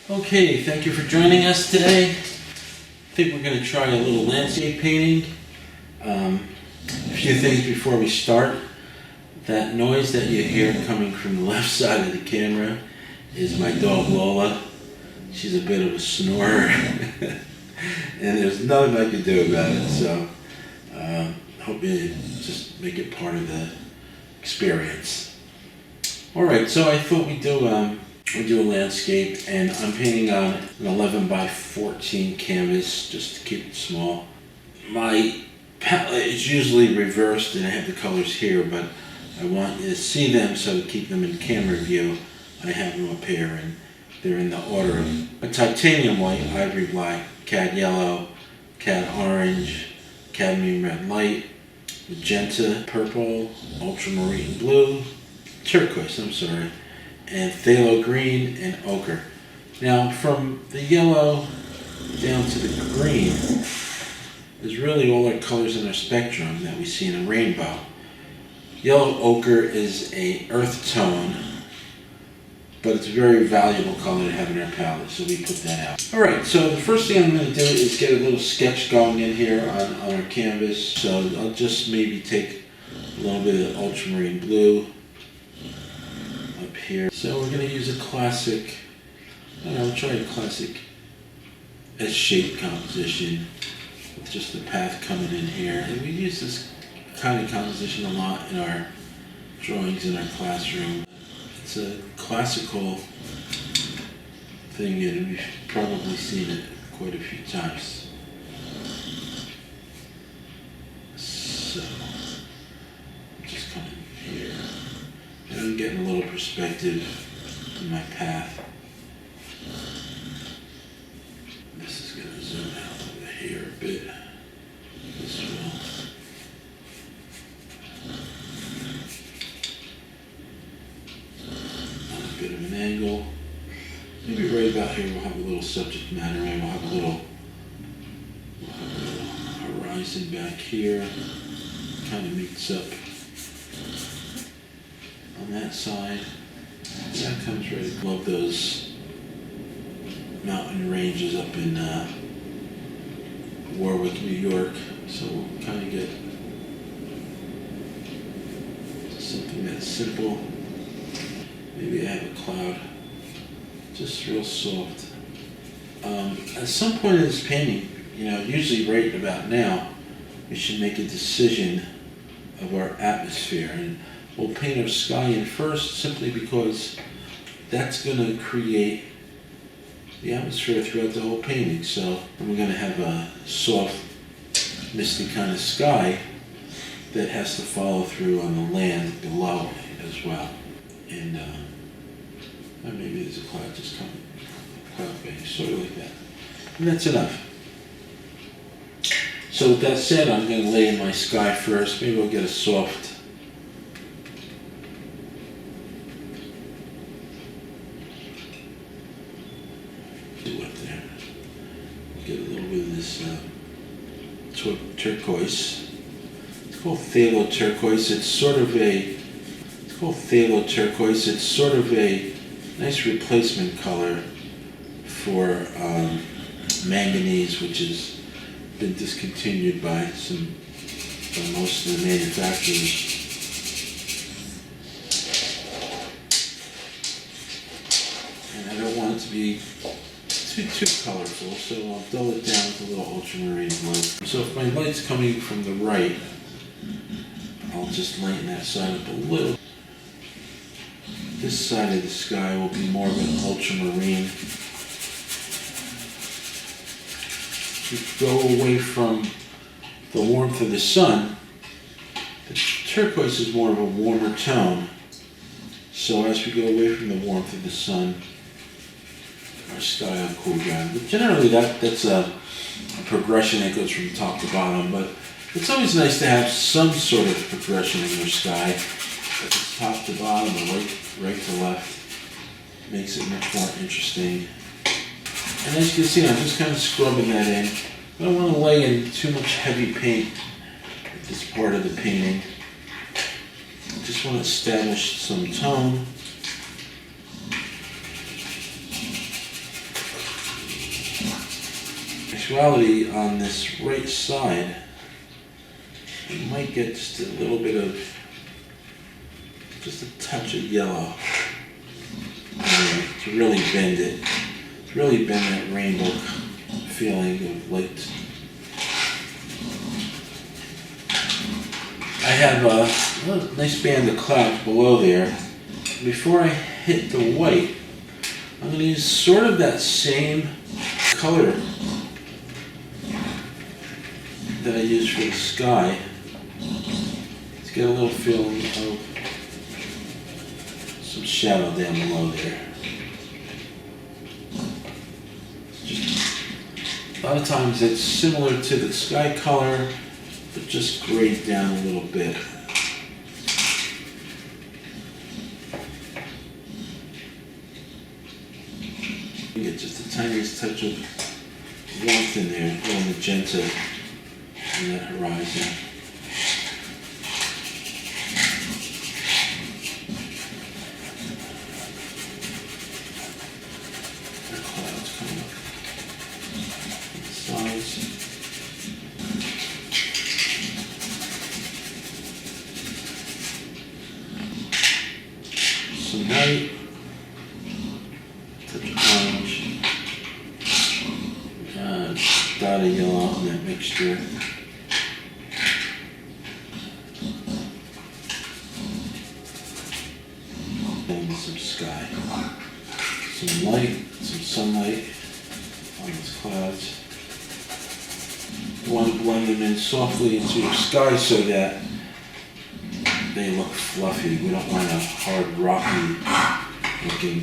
Okay, thank you for joining us today. I think we're going to try a little landscape painting. A few things before we start. That noise that you hear coming from the left side of the camera is my dog Lola. She's a bit of a snorer and there's nothing I can do about it, so hope you just make it part of the experience. Alright, so I thought we'd do a landscape, and I'm painting on an 11 by 14 canvas just to keep it small. My palette is usually reversed and I have the colors here, but I want you to see them, so to keep them in camera view, I have them up here, and they're in the order of a titanium white, ivory black, cad yellow, cad orange, cadmium red light, magenta purple, ultramarine blue, turquoise, and phthalo green and ochre. Now from the yellow down to the green is really all our colors in our spectrum that we see in a rainbow. Yellow ochre is a earth tone, but it's a very valuable color to have in our palette, so we put that out. Alright, so the first thing I'm going to do is get a little sketch going in here on our canvas. So I'll just maybe take a little bit of ultramarine blue up here. So we're going to use a classic, we'll try a classic S-shaped composition with just the path coming in here. And we use this kind of composition a lot in our drawings in our classroom. It's a classical thing and we've probably seen it quite a few times. So, just coming here. And I'm getting a little perspective in my path. This is going to zoom out over here a bit. This will. A bit of an angle. Maybe right about here we'll have a little subject matter, and we'll have a little horizon back here. Kind of meets up on that side. That comes right above those mountain ranges up in Warwick, New York. So we'll kind of get something that's simple. Maybe I have a cloud, just real soft. At some point in this painting, usually right about now, we should make a decision of our atmosphere. And we'll paint our sky in first, simply because that's going to create the atmosphere throughout the whole painting. So we're going to have a soft, misty kind of sky that has to follow through on the land below as well. And maybe there's a cloud just coming, cloud base, sort of like that. And that's enough. So with that said, I'm going to lay in my sky first. Maybe I'll get a soft up there. Get a little bit of this turquoise. It's called phthalo turquoise. It's sort of a nice replacement color for manganese, which has been discontinued by most of the manufacturers. And I don't want it to be too colorful, so I'll dull it down with a little ultramarine blue. So if my light's coming from the right, I'll just lighten that side up a little. This side of the sky will be more of an ultramarine. If you go away from the warmth of the sun, the turquoise is more of a warmer tone. So as we go away from the warmth of the sun, our sky will cool down. But generally that's a progression that goes from top to bottom, but it's always nice to have some sort of progression in your sky. If it's top to bottom or right to left, makes it much more interesting. And as you can see, I'm just kind of scrubbing that in. I don't want to lay in too much heavy paint at this part of the painting. I just want to establish some tone. actuality, on this right side, you might get just a little bit of, just a touch of yellow to really bend it, to really bend that rainbow feeling of light. I have a nice band of clouds below there. Before I hit the white, I'm going to use sort of that same color that I used for the sky to get a little feeling of some shadow down below there. A lot of times it's similar to the sky color, but just grayed down a little bit. You get just the tiniest touch of warmth in there, a little magenta in that horizon. The clouds coming up on the sides. Some white, touch of orange, dot of yellow in that mixture. And some sky. Some light, some sunlight on these clouds. You want to blend them in softly into your sky so that they look fluffy. We don't want a hard, rocky looking,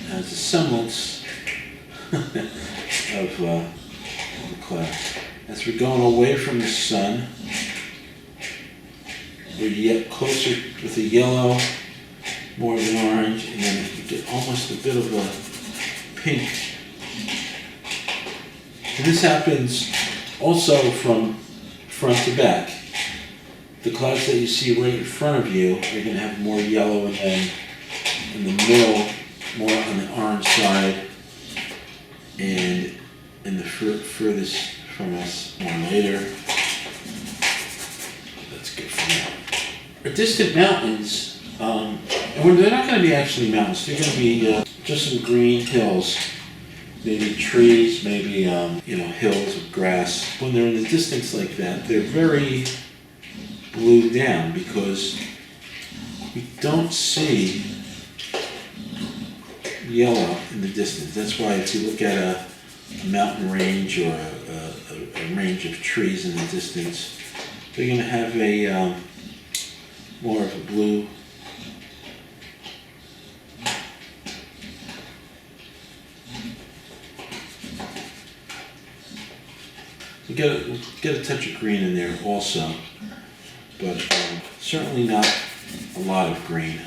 has a semblance of the cloud. As we're going away from the sun, we're yet closer with the yellow, more of an orange, and then you get almost a bit of a pink. And this happens also from front to back. The clouds that you see right in front of you are going to have more yellow, and then in the middle, more on the orange side, and in the furthest from us, more later. That's good for now. Our distant mountains, and they're not going to be actually mountains, they're going to be just some green hills. Maybe trees, maybe hills of grass. When they're in the distance like that, they're very blue down because we don't see yellow in the distance. That's why if you look at a mountain range or a range of trees in the distance, they're going to have a more of a blue. You get a touch of green in there also, but certainly not a lot of green.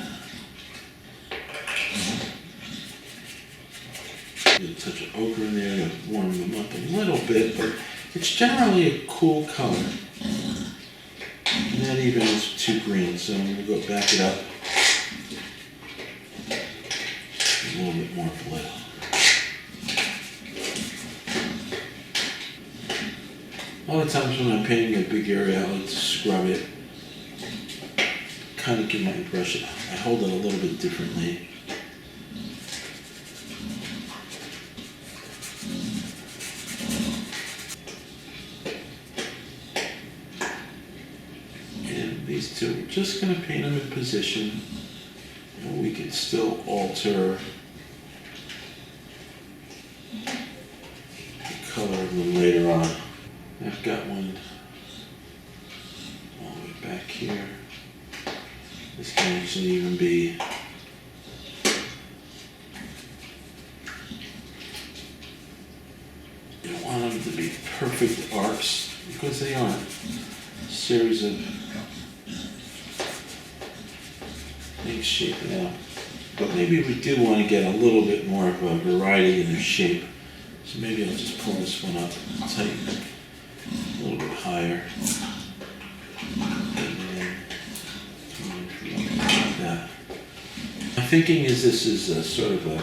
Get a touch of ochre in there to warm them up a little bit, but it's generally a cool color. Not even is too green, so I'm going to go back it up a little bit more blue. A lot of times when I'm painting a big area, I like to scrub it, kind of give my impression. I hold it a little bit differently. And these two, we're just going to paint them in position. And we can still alter the color of them later on. I've got one all the way back here. This can actually even be you don't want them to be perfect arcs because they aren't. A series of things shaping out. But maybe we do want to get a little bit more of a variety in their shape. So maybe I'll just pull this one up and tighten it a little bit higher. And then like that. My thinking is this is a sort of a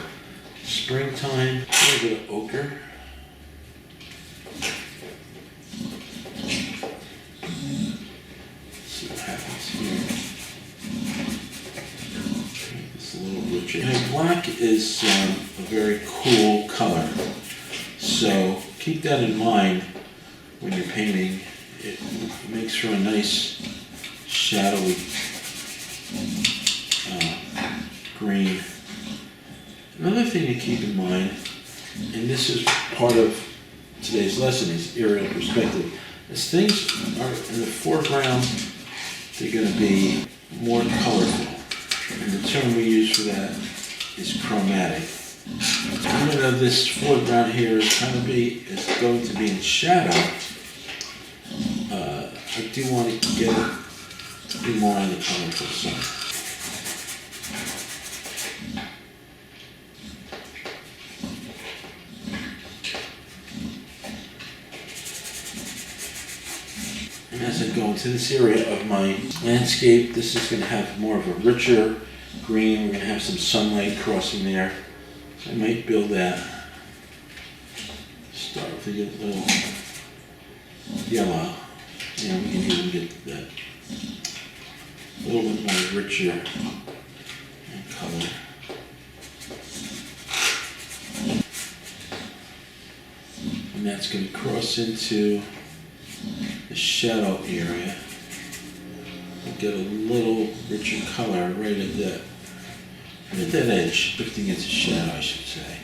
springtime, a little bit of ochre happens here. Make this a little richer. Now, black is a very cool color, so keep that in mind when you're painting. It makes for a nice shadowy green. Another thing to keep in mind, and this is part of today's lesson, is aerial perspective. As things are in the foreground, they're going to be more colorful. And the term we use for that is chromatic. Even though this foreground here is going to be in shadow, I do want to get it to be more on the colorful side. And as I go into this area of my landscape, this is going to have more of a richer green. We're going to have some sunlight crossing there. So I might build that. Start with a little yellow. And we can even get that a little bit more richer in color. And that's going to cross into the shadow area. We'll get a little richer color right at that edge, lifting into shadow, I should say.